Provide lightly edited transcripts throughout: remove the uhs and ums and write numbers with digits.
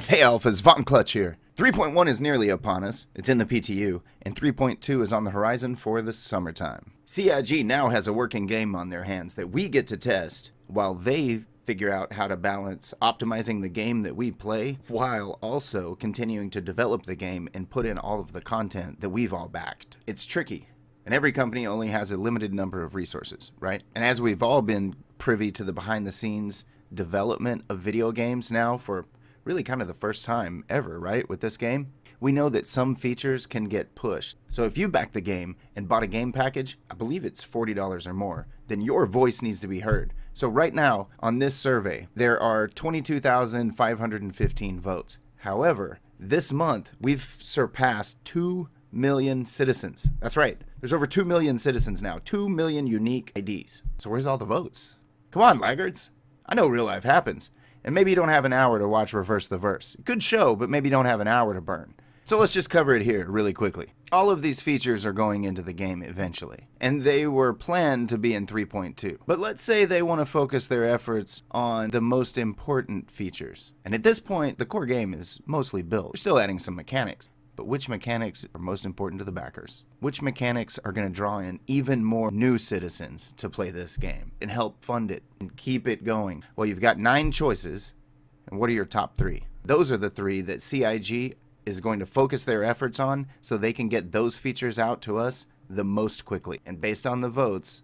Hey Alphas, Von Clutch here. 3.1 is nearly upon us, it's in the PTU, and 3.2 is on the horizon for the summertime. CIG now has a working game on their hands that we get to test while they figure out how to balance optimizing the game that we play while also continuing to develop the game and put in all of the content that we've all backed. It's tricky, and every company only has a limited number of resources, right? And as we've all been privy to the behind the scenes development of video games now for really kind of the first time ever, right, with this game, we know that some features can get pushed. So if you back the game and bought a game package, I believe it's $40 or more, then your voice needs to be heard. So right now, on this survey, there are 22,515 votes. However, this month, we've surpassed 2 million citizens. That's right. There's over 2 million citizens now, 2 million unique IDs. So where's all the votes? Come on, laggards. I know real life happens. And maybe you don't have an hour to watch Reverse the Verse. Good show, but maybe you don't have an hour to burn. So let's just cover it here really quickly. All of these features are going into the game eventually, and they were planned to be in 3.2. But let's say they want to focus their efforts on the most important features. And at this point, the core game is mostly built. We're still adding some mechanics. But which mechanics are most important to the backers? Which mechanics are going to draw in even more new citizens to play this game and help fund it and keep it going? Well, you've got 9 choices, and what are your top 3? Those are the 3 that CIG is going to focus their efforts on so they can get those features out to us the most quickly. And based on the votes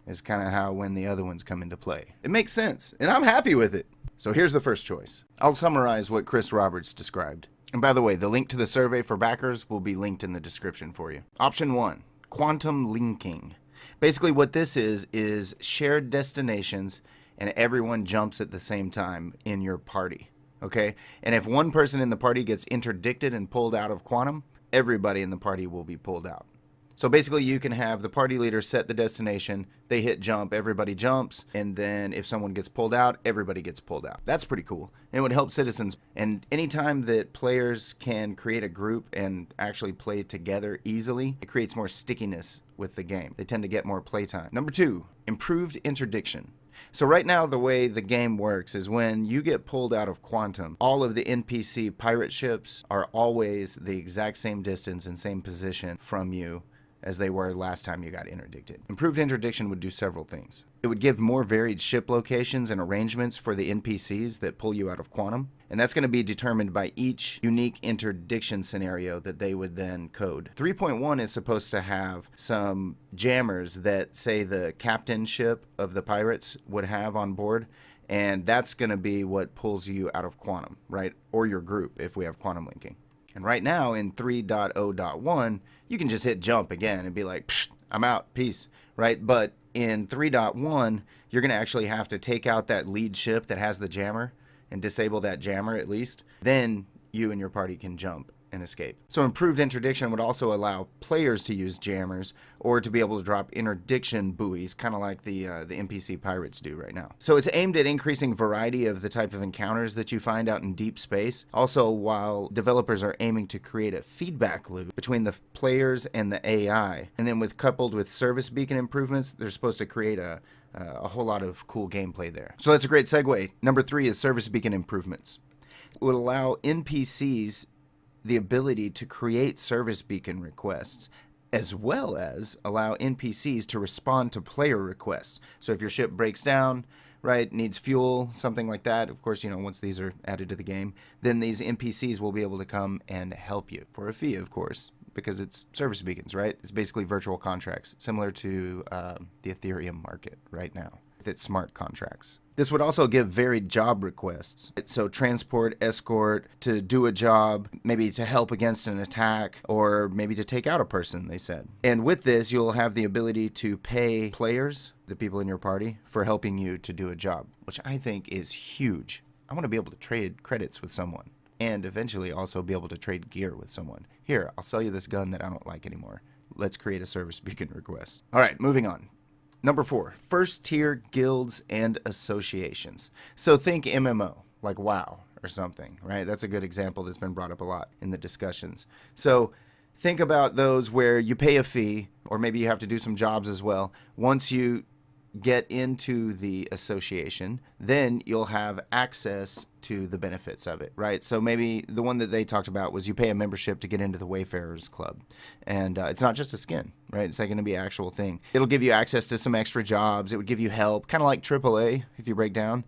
is kind of how when the other ones come into play. It makes sense, and I'm happy with it. So here's the first choice. I'll summarize what Chris Roberts described. And by the way, the link to the survey for backers will be linked in the description for you. Option 1, quantum linking. Basically what this is shared destinations and everyone jumps at the same time in your party, okay? And if one person in the party gets interdicted and pulled out of quantum, everybody in the party will be pulled out. So basically you can have the party leader set the destination, they hit jump, everybody jumps, and then if someone gets pulled out, everybody gets pulled out. That's pretty cool. It would help citizens. And anytime that players can create a group and actually play together easily, it creates more stickiness with the game. They tend to get more playtime. Number 2, improved interdiction. So right now the way the game works is when you get pulled out of quantum, all of the NPC pirate ships are always the exact same distance and same position from you as they were last time you got interdicted. Improved interdiction would do several things. It would give more varied ship locations and arrangements for the NPCs that pull you out of quantum, and that's going to be determined by each unique interdiction scenario that they would then code. 3.1 is supposed to have some jammers that, say, the captain ship of the pirates would have on board, and that's going to be what pulls you out of quantum, right? Or your group if we have quantum linking. And right now in 3.0.1, you can just hit jump again and be like, I'm out, peace, right? But in 3.1, you're going to actually have to take out that lead ship that has the jammer and disable that jammer at least. Then you and your party can jump and escape. So improved interdiction would also allow players to use jammers or to be able to drop interdiction buoys, kind of like the NPC pirates do right now. So it's aimed at increasing variety of the type of encounters that you find out in deep space. Also, while developers are aiming to create a feedback loop between the players and the AI, and then coupled with service beacon improvements, they're supposed to create a whole lot of cool gameplay there. So that's a great segue. Number 3 is service beacon improvements. It would allow NPCs the ability to create service beacon requests, as well as allow NPCs to respond to player requests. So if your ship breaks down, right, needs fuel, something like that, of course, once these are added to the game, then these NPCs will be able to come and help you for a fee, of course, because it's service beacons, right? It's basically virtual contracts, similar to the Ethereum market right now. It's smart contracts. This would also give varied job requests. So transport, escort, to do a job, maybe to help against an attack, or maybe to take out a person, they said. And with this, you'll have the ability to pay players, the people in your party, for helping you to do a job, which I think is huge. I want to be able to trade credits with someone and eventually also be able to trade gear with someone. Here, I'll sell you this gun that I don't like anymore. Let's create a service beacon request. All right, moving on. Number 4, first tier guilds and associations. So think MMO, like WoW or something, right? That's a good example that's been brought up a lot in the discussions. So think about those where you pay a fee, or maybe you have to do some jobs as well. Once you get into the association, then you'll have access to the benefits of it, right? So maybe the one that they talked about was you pay a membership to get into the Wayfarers Club. And it's not just a skin, right? It's like going to be an actual thing. It'll give you access to some extra jobs. It would give you help, kind of like AAA, if you break down.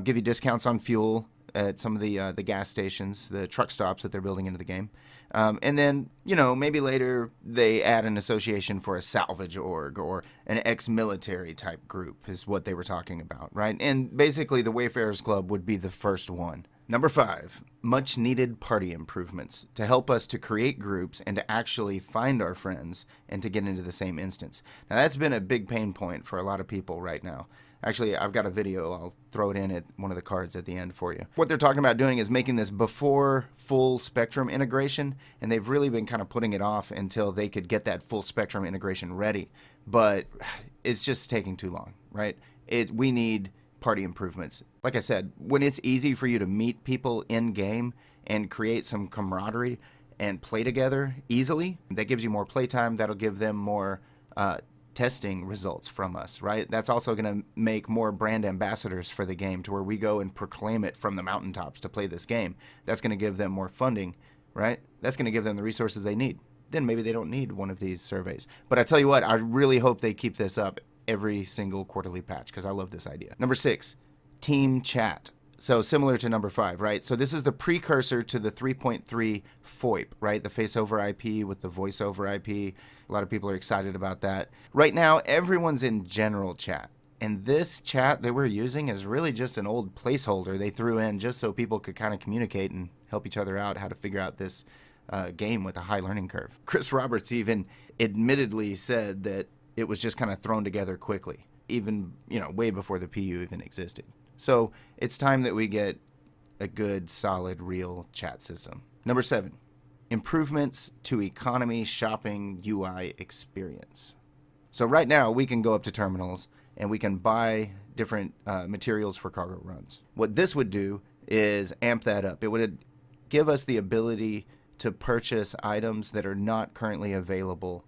Give you discounts on fuel at some of the gas stations, the truck stops that they're building into the game. And then, maybe later they add an association for a salvage org or an ex-military type group is what they were talking about, right? And basically the Wayfarers Club would be the first one. Number 5, much needed party improvements to help us to create groups and to actually find our friends and to get into the same instance. Now that's been a big pain point for a lot of people right now. Actually, I've got a video. I'll throw it in at one of the cards at the end for you. What they're talking about doing is making this before full spectrum integration, and they've really been kind of putting it off until they could get that full spectrum integration ready. But it's just taking too long, right? We need party improvements. Like I said, when it's easy for you to meet people in game and create some camaraderie and play together easily, that gives you more playtime. That'll give them more testing results from us, right? That's also going to make more brand ambassadors for the game to where we go and proclaim it from the mountaintops to play this game. That's going to give them more funding, right? That's going to give them the resources they need. Then maybe they don't need one of these surveys. But I tell you what, I really hope they keep this up every single quarterly patch because I love this idea. Number 6, team chat. So similar to number 5, right? So this is the precursor to the 3.3 FOIP, right? The face over IP with the voice over IP. A lot of people are excited about that. Right now, everyone's in general chat. And this chat that we're using is really just an old placeholder they threw in just so people could kind of communicate and help each other out how to figure out this game with a high learning curve. Chris Roberts even admittedly said that it was just kind of thrown together quickly, even, way before the PU even existed. So it's time that we get a good, solid, real chat system. Number 7, improvements to economy shopping UI experience. So right now we can go up to terminals and we can buy different materials for cargo runs. What this would do is amp that up. It would give us the ability to purchase items that are not currently available,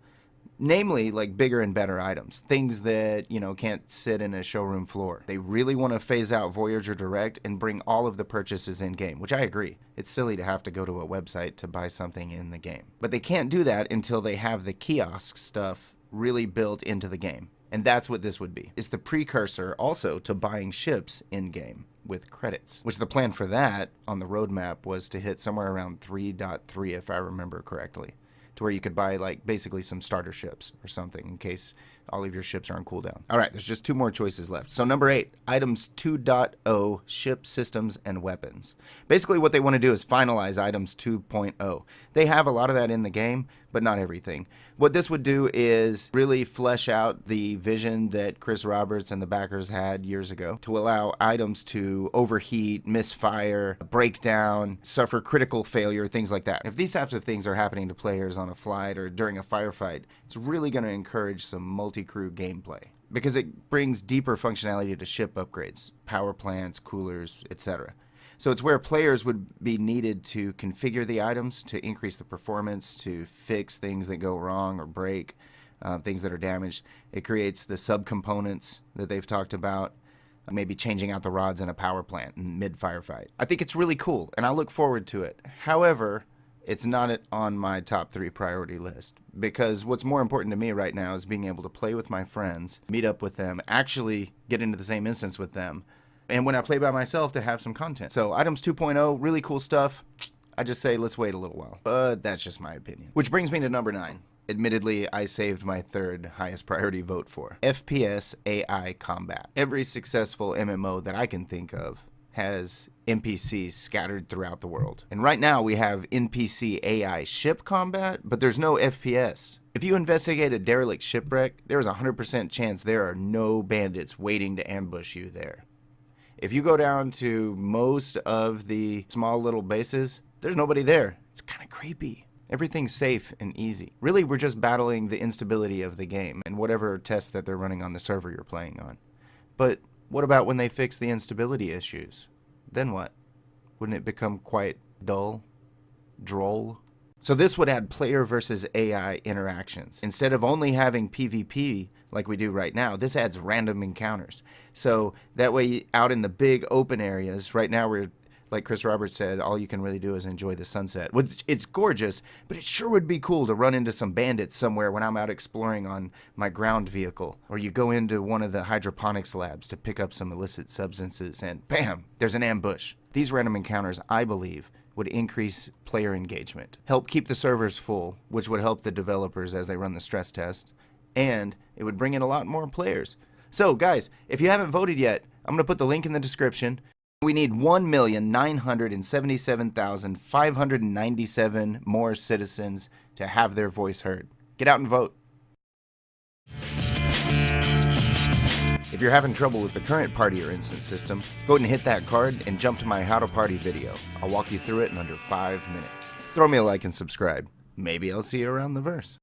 namely like bigger and better items, things that, can't sit in a showroom floor. They really want to phase out Voyager Direct and bring all of the purchases in game, which I agree. It's silly to have to go to a website to buy something in the game. But they can't do that until they have the kiosk stuff really built into the game. And that's what this would be. It's the precursor also to buying ships in game with credits, which the plan for that on the roadmap was to hit somewhere around 3.3 if I remember correctly, to where you could buy like basically some starter ships or something in case all of your ships are on cooldown. All right, there's just 2 more choices left. So number 8, items 2.0, ship systems and weapons. Basically what they want to do is finalize items 2.0. They have a lot of that in the game, but not everything. What this would do is really flesh out the vision that Chris Roberts and the backers had years ago to allow items to overheat, misfire, break down, suffer critical failure, things like that. If these types of things are happening to players on a flight or during a firefight, it's really going to encourage some multi-crew gameplay because it brings deeper functionality to ship upgrades, power plants, coolers, etc. So it's where players would be needed to configure the items to increase the performance, to fix things that go wrong or break, things that are damaged. It creates the subcomponents that they've talked about, maybe changing out the rods in a power plant in mid-firefight. I think it's really cool, and I look forward to it. However, it's not on my top 3 priority list because what's more important to me right now is being able to play with my friends, meet up with them, actually get into the same instance with them, and when I play by myself to have some content. So items 2.0, really cool stuff. I just say let's wait a little while, but that's just my opinion. Which brings me to number 9. Admittedly, I saved my 3rd highest priority vote for FPS AI combat. Every successful MMO that I can think of has NPCs scattered throughout the world. And right now we have NPC AI ship combat, but there's no FPS. If you investigate a derelict shipwreck, there's a 100% chance there are no bandits waiting to ambush you there. If you go down to most of the small little bases, there's nobody there. It's kind of creepy. Everything's safe and easy. Really, we're just battling the instability of the game and whatever tests that they're running on the server you're playing on. But what about when they fix the instability issues? Then what? Wouldn't it become quite dull? Droll? So this would add player versus AI interactions. Instead of only having PvP like we do right now. This adds random encounters. So that way out in the big open areas, right now we're, like Chris Roberts said, all you can really do is enjoy the sunset. It's gorgeous, but it sure would be cool to run into some bandits somewhere when I'm out exploring on my ground vehicle. Or you go into one of the hydroponics labs to pick up some illicit substances and bam, there's an ambush. These random encounters, I believe, would increase player engagement, help keep the servers full, which would help the developers as they run the stress test, and it would bring in a lot more players. So guys, if you haven't voted yet, I'm going to put the link in the description. We need 1,977,597 more citizens to have their voice heard. Get out and vote. If you're having trouble with the current party or instance system, go ahead and hit that card and jump to my How to Party video. I'll walk you through it in under 5 minutes. Throw me a like and subscribe. Maybe I'll see you around the verse.